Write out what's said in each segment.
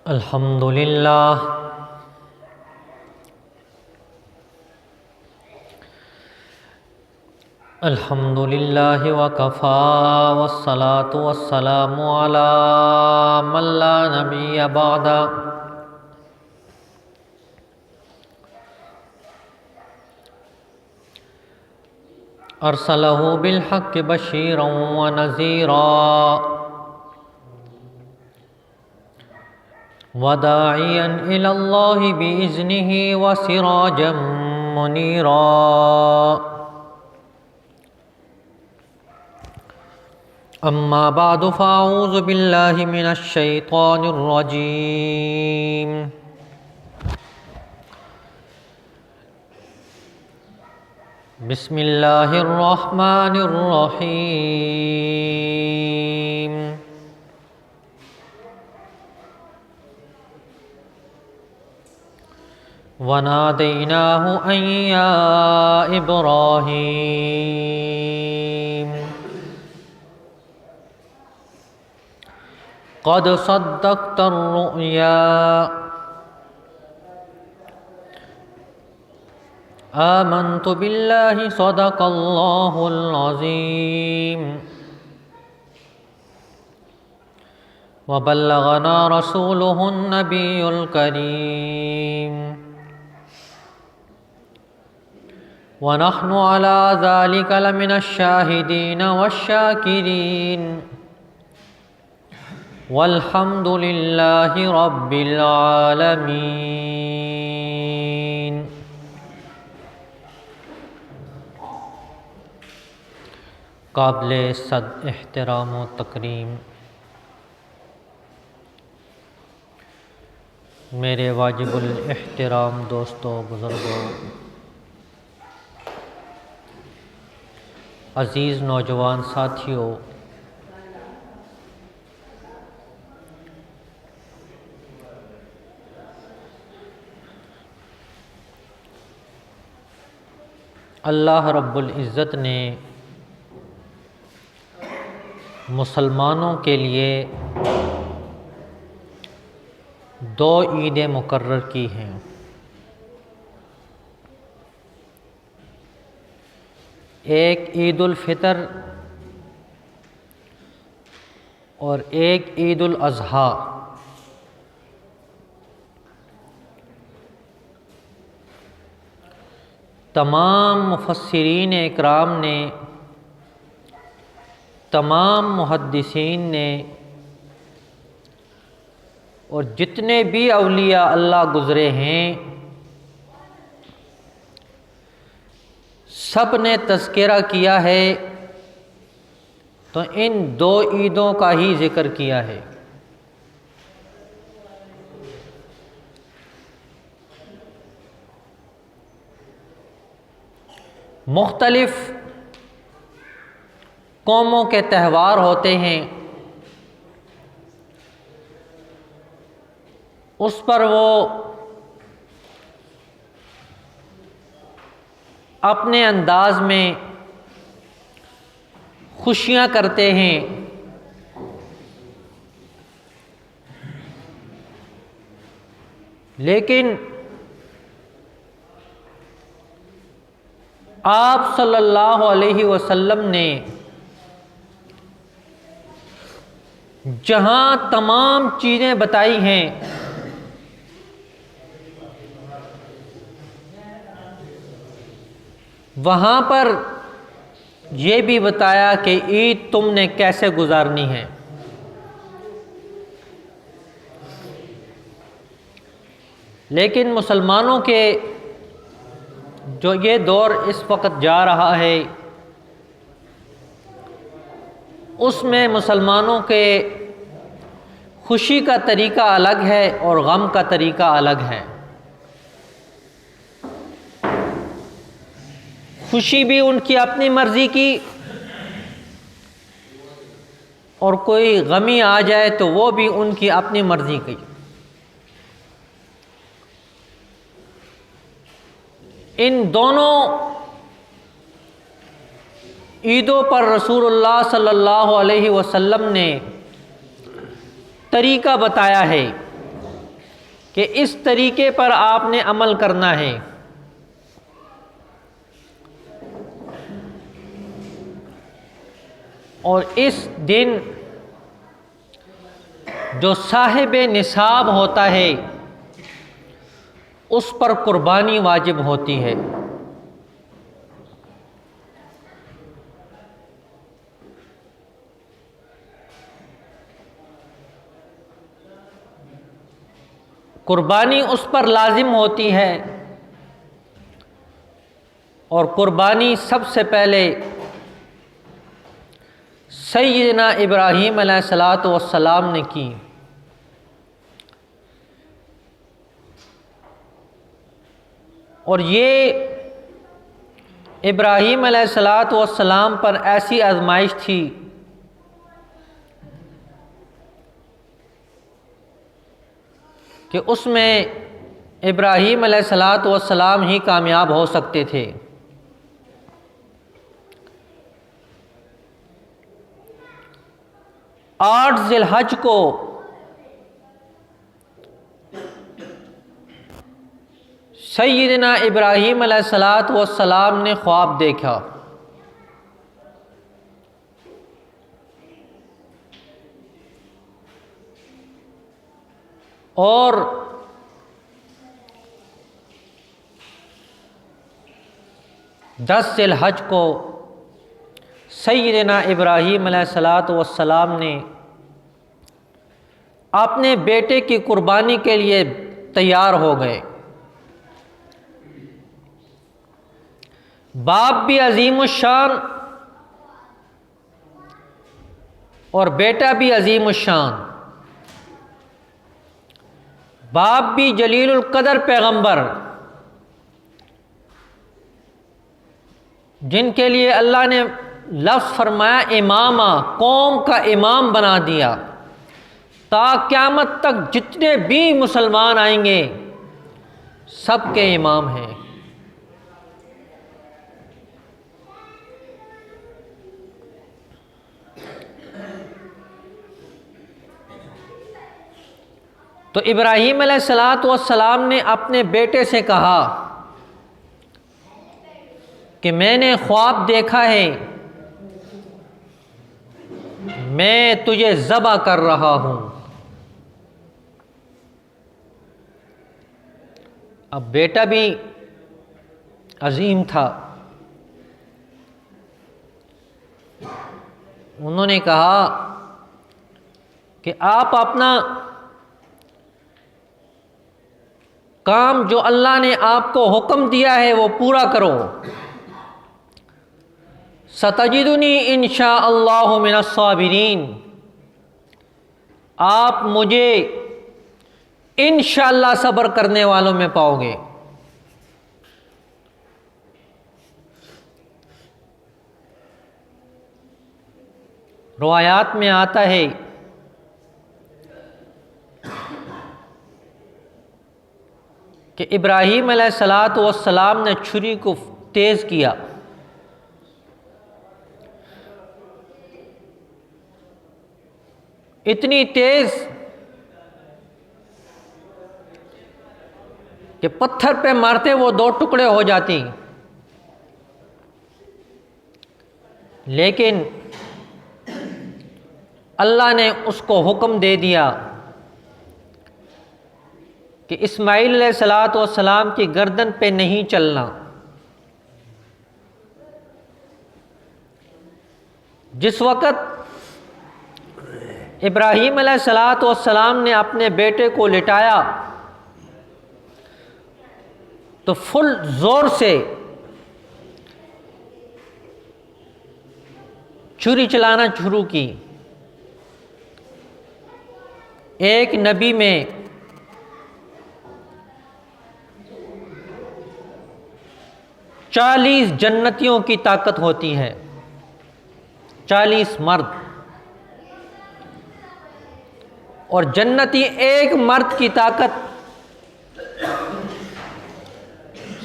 الحمد للہ وکفی والصلاة والسلام علی من لا نبی بعد ارسلہ بالحق بشیرا ونذیرا وداعیا الی اللہ بإذنہ وسراجا منیرا اما بعد فاعوذ باللہ من الشیطان الرجیم بسم اللہ الرحمن الرحیم ونادیناہ ان یا ابراہیم قد صدقت الرؤیا آمنت باللہ صدق اللہ العظیم وبلغنا رسولہ النبی الکریم ونحن على ذلك لمن الشاہدین والشاکرین والحمد للہ رب العالمین۔ قابل صد احترام و تکریم میرے واجب الاحترام دوستوں، بزرگوں، عزیز نوجوان ساتھیوں، اللہ رب العزت نے مسلمانوں کے لیے دو عیدیں مقرر کی ہیں۔ ایک عید الفطر اور ایک عید الاضحیٰ۔ تمام مفسرین اکرام نے، تمام محدثین نے اور جتنے بھی اولیاء اللہ گزرے ہیں سب نے تذکرہ کیا ہے تو ان دو عیدوں کا ہی ذکر کیا ہے۔ مختلف قوموں کے تہوار ہوتے ہیں، اس پر وہ اپنے انداز میں خوشیاں کرتے ہیں، لیکن آپ صلی اللہ علیہ وسلم نے جہاں تمام چیزیں بتائی ہیں وہاں پر یہ بھی بتایا کہ عید تم نے کیسے گزارنی ہے۔ لیکن مسلمانوں کے جو یہ دور اس وقت جا رہا ہے اس میں مسلمانوں کے خوشی کا طریقہ الگ ہے اور غم کا طریقہ الگ ہے۔ خوشی بھی ان کی اپنی مرضی کی اور کوئی غمی آ جائے تو وہ بھی ان کی اپنی مرضی کی۔ ان دونوں عیدوں پر رسول اللہ صلی اللہ علیہ وسلم نے طریقہ بتایا ہے کہ اس طریقے پر آپ نے عمل کرنا ہے۔ اور اس دن جو صاحب نصاب ہوتا ہے اس پر قربانی واجب ہوتی ہے۔ قربانی اس پر لازم ہوتی ہے، اور قربانی سب سے پہلے سیدنا ابراہیم علیہ الصلاۃ والسلام نے کی۔ اور یہ ابراہیم علیہ الصلاۃ والسلام پر ایسی آزمائش تھی کہ اس میں ابراہیم علیہ الصلاۃ والسلام ہی کامیاب ہو سکتے تھے۔ آٹھ ذی الحج کو سیدنا ابراہیم علیہ الصلاۃ والسلام نے خواب دیکھا، اور دس ذی الحج کو سیدنا ابراہیم علیہ الصلاۃ والسلام نے اپنے بیٹے کی قربانی کے لیے تیار ہو گئے۔ باپ بھی عظیم الشان اور بیٹا بھی عظیم الشان، باپ بھی جلیل القدر پیغمبر، جن کے لیے اللہ نے لفظ فرمایا امامہ، قوم کا امام بنا دیا، تا قیامت تک جتنے بھی مسلمان آئیں گے سب کے امام ہیں۔ تو ابراہیم علیہ الصلاۃ والسلام نے اپنے بیٹے سے کہا کہ میں نے خواب دیکھا ہے، میں تجھے ذبح کر رہا ہوں۔ اب بیٹا بھی عظیم تھا، انہوں نے کہا کہ آپ اپنا کام جو اللہ نے آپ کو حکم دیا ہے وہ پورا کرو، ستجدنی انشاء اللہ من الصابرین، آپ مجھے انشاءاللہ صبر کرنے والوں میں پاؤ گے۔ روایات میں آتا ہے کہ ابراہیم علیہ الصلاۃ والسلام نے چھری کو تیز کیا، اتنی تیز کہ پتھر پہ مارتے وہ دو ٹکڑے ہو جاتی، لیکن اللہ نے اس کو حکم دے دیا کہ اسماعیل علیہ الصلاۃ والسلام کی گردن پہ نہیں چلنا۔ جس وقت ابراہیم علیہ الصلاۃ والسلام نے اپنے بیٹے کو لٹایا تو فل زور سے چھری چلانا شروع کی۔ ایک نبی میں 40 جنتیوں کی طاقت ہوتی ہے، 40 مرد، اور جنتی ایک مرد کی طاقت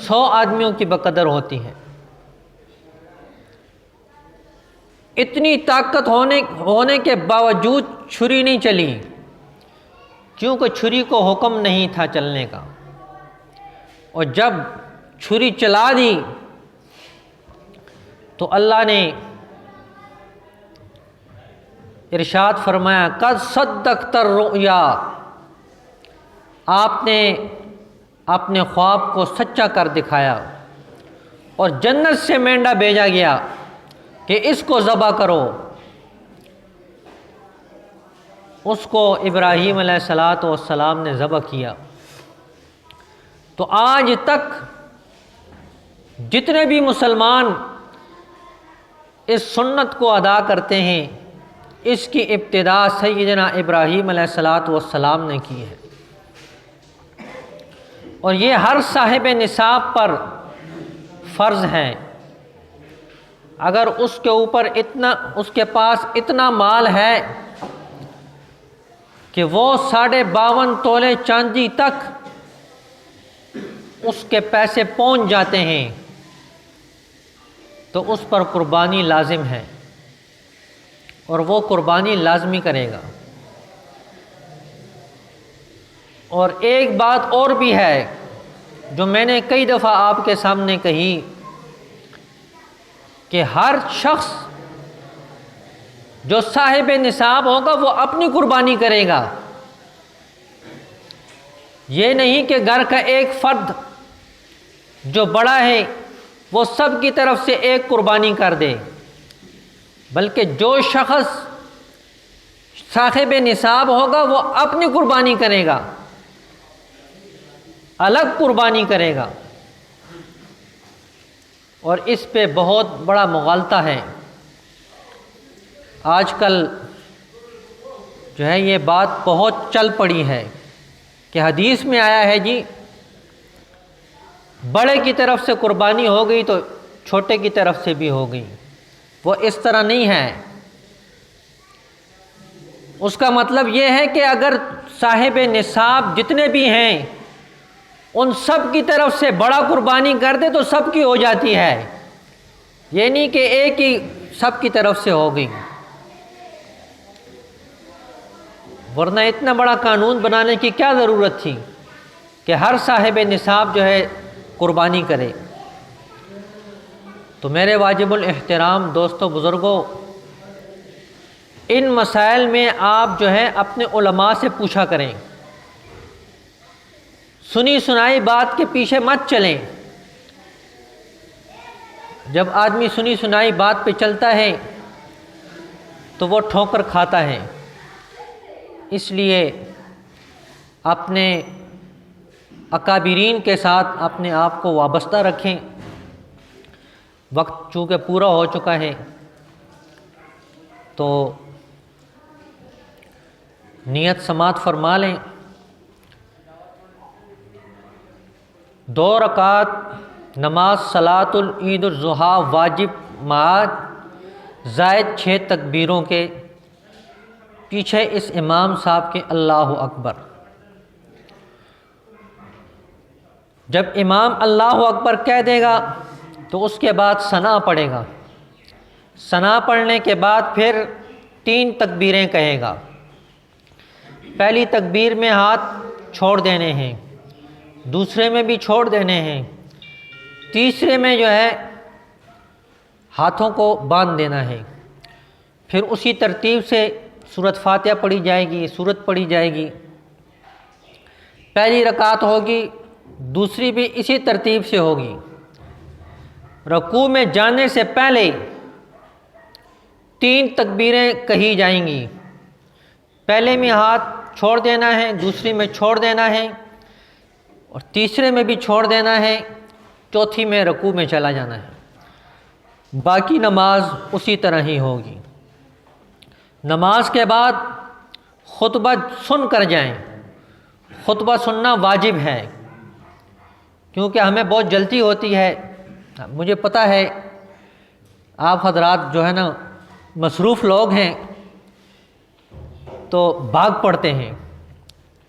100 آدمیوں کی بقدر ہوتی ہے۔ اتنی طاقت ہونے کے باوجود چھری نہیں چلی، کیونکہ چھری کو حکم نہیں تھا چلنے کا، اور جب چھری چلا دی تو اللہ نے ارشاد فرمایا قد صدقت الرؤیا، آپ نے اپنے خواب کو سچا کر دکھایا، اور جنت سے مینڈا بھیجا گیا کہ اس کو ذبح کرو۔ اس کو ابراہیم علیہ السلام نے ذبح کیا۔ تو آج تک جتنے بھی مسلمان اس سنت کو ادا کرتے ہیں، اس کی ابتدا سیدنا ابراہیم علیہ السلام نے کی ہے، اور یہ ہر صاحب نصاب پر فرض ہے۔ اگر اس کے پاس اتنا مال ہے کہ وہ 52.5 تولے چاندی تک اس کے پیسے پہنچ جاتے ہیں، تو اس پر قربانی لازم ہے، اور وہ قربانی لازمی کرے گا۔ اور ایک بات اور بھی ہے جو میں نے کئی دفعہ آپ کے سامنے کہی کہ ہر شخص جو صاحب نصاب ہوگا وہ اپنی قربانی کرے گا۔ یہ نہیں کہ گھر کا ایک فرد جو بڑا ہے وہ سب کی طرف سے ایک قربانی کر دے، بلکہ جو شخص صاحب نصاب ہوگا وہ اپنی قربانی کرے گا، الگ قربانی کرے گا۔ اور اس پہ بہت بڑا مغالطہ ہے۔ آج کل جو ہے یہ بات بہت چل پڑی ہے کہ حدیث میں آیا ہے جی بڑے کی طرف سے قربانی ہو گئی تو چھوٹے کی طرف سے بھی ہو گئی۔ وہ اس طرح نہیں ہے۔ اس کا مطلب یہ ہے کہ اگر صاحب نصاب جتنے بھی ہیں ان سب کی طرف سے بڑا قربانی کر دے تو سب کی ہو جاتی ہے، یہ نہیں کہ ایک ہی سب کی طرف سے ہو گئی۔ ورنہ اتنا بڑا قانون بنانے کی کیا ضرورت تھی کہ ہر صاحب نصاب جو ہے قربانی کرے۔ تو میرے واجب الاحترام دوستو بزرگوں، ان مسائل میں آپ جو ہے اپنے علماء سے پوچھا کریں، سنی سنائی بات کے پیچھے مت چلیں۔ جب آدمی سنی سنائی بات پہ چلتا ہے تو وہ ٹھوکر کھاتا ہے۔ اس لیے اپنے اکابرین کے ساتھ اپنے آپ کو وابستہ رکھیں۔ وقت چونکہ پورا ہو چکا ہے تو نیت سماعت فرما لیں۔ 2 رکعت نماز صلاۃ العید الضحیٰ واجب مع زائد 6 تکبیروں کے، پیچھے اس امام صاحب کے اللہ اکبر۔ جب امام اللہ اکبر کہہ دے گا تو اس کے بعد ثنا پڑھے گا۔ ثنا پڑھنے کے بعد پھر 3 تکبیریں کہے گا۔ پہلی تکبیر میں ہاتھ چھوڑ دینے ہیں، دوسرے میں بھی چھوڑ دینے ہیں، تیسرے میں جو ہے ہاتھوں کو باندھ دینا ہے۔ پھر اسی ترتیب سے سورۃ فاتحہ پڑھی جائے گی، سورت پڑھی جائے گی۔ پہلی رکعت ہوگی، دوسری بھی اسی ترتیب سے ہوگی۔ رکوع میں جانے سے پہلے 3 تکبیریں کہی جائیں گی۔ پہلے میں ہاتھ چھوڑ دینا ہے، دوسری میں چھوڑ دینا ہے، اور تیسرے میں بھی چھوڑ دینا ہے، چوتھی میں رکوع میں چلا جانا ہے۔ باقی نماز اسی طرح ہی ہوگی۔ نماز کے بعد خطبہ سن کر جائیں۔ خطبہ سننا واجب ہے، کیونکہ ہمیں بہت جلدی ہوتی ہے۔ مجھے پتہ ہے آپ حضرات جو ہے نا مصروف لوگ ہیں تو بھاگ پڑتے ہیں،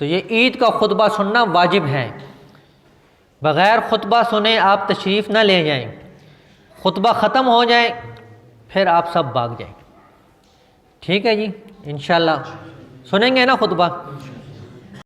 تو یہ عید کا خطبہ سننا واجب ہے۔ بغیر خطبہ سنے آپ تشریف نہ لے جائیں، خطبہ ختم ہو جائے پھر آپ سب بھاگ جائیں۔ ٹھیک ہے جی، انشاءاللہ سنیں گے نا خطبہ؟